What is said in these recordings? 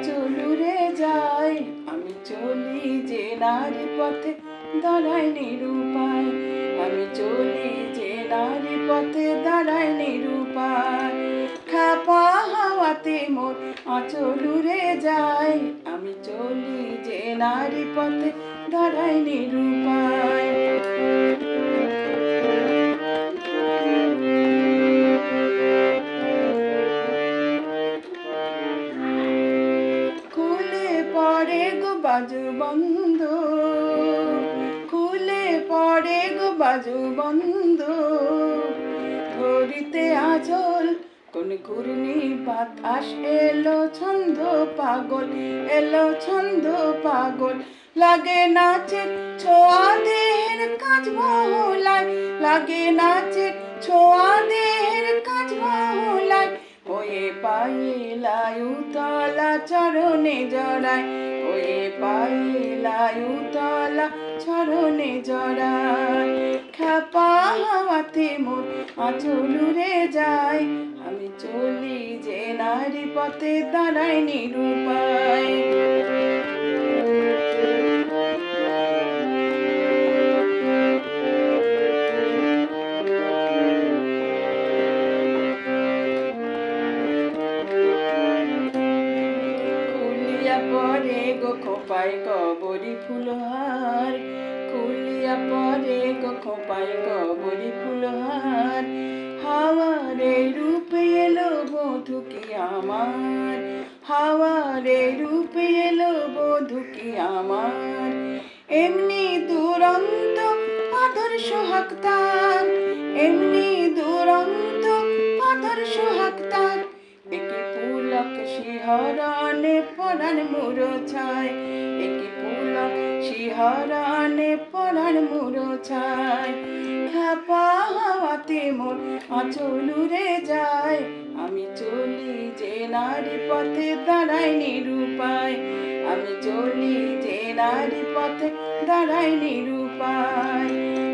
আঁচল উড়ে যায়। আমি চলি যে নারী পথে, দাঁড়াই নিরুপায়। আমি চলি যে নারী পথে, দাঁড়াই নিরুপায়। খ্যাপা হাওয়াতে মোর আঁচল উড়ে যায়। আমি চলি যে নারী পথে, দাঁড়াই নিরুপায়। খুলে পড়ে গো বাজু বন্ধ, খুলে পড়ে গো বাজু বন্ধ। ঘড়িতে আঁচল কোন ঘূর্ণি বাতাস এলো ছন্দ পাগল, এলো ছন্দ পাগল। লাগে নাচের ছোঁয়া দেহের কাজ মহলায়, লাগে নাচের ছোঁয়া দেহের কাজ মহলায়। ওয়ে পাইলাই উতলা চরণে জড়ায়, ওয়ে পাইলাই উতলা চরণে জড়ায়। খ্যাপা হাওয়াতে মোর আঁচল উড়ে যায়। আমি চলি যে নারী পথে, দাঁড়াই নিরুপায়। পরে গো খোপায় কবরি ফুলহার, খুলিয়া পরে গো খোপায় কবরি ফুলহার। হাওয়ারে রূপে এলো বধূ কি আমার, হাওয়ারে রূপে এলো বধূ কি আমার। এমনি দুরন্ত আদর সোহাগ তার, এমনি দুরন্ত আদর সোহাগ তার। একি পুলক শিহরণে পরাণ মূর্ছায়, একি পুলক শিহরণে পরাণ মূর্ছায়। খ্যাপা হাওয়াতে মোর আঁচল উড়ে যায়। আমি চলি যে নারী পথে, দাঁড়াই নিরুপায়। আমি চলি যে নারী পথে, দাঁড়াই নিরুপায়।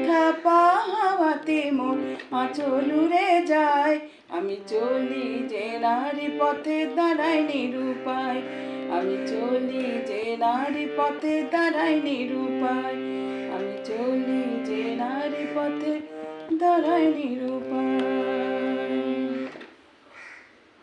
খ্যাপা হাওয়াতে মোর আঁচল উড়ে যায়। আমি চলি যে নারী পথে, দাঁড়াই নিরুপায়। আমি চলি যে নারী পথে, দাঁড়াই নিরুপায়। আমি চলি যে নারী পথে, দাঁড়াই নিরুপায়।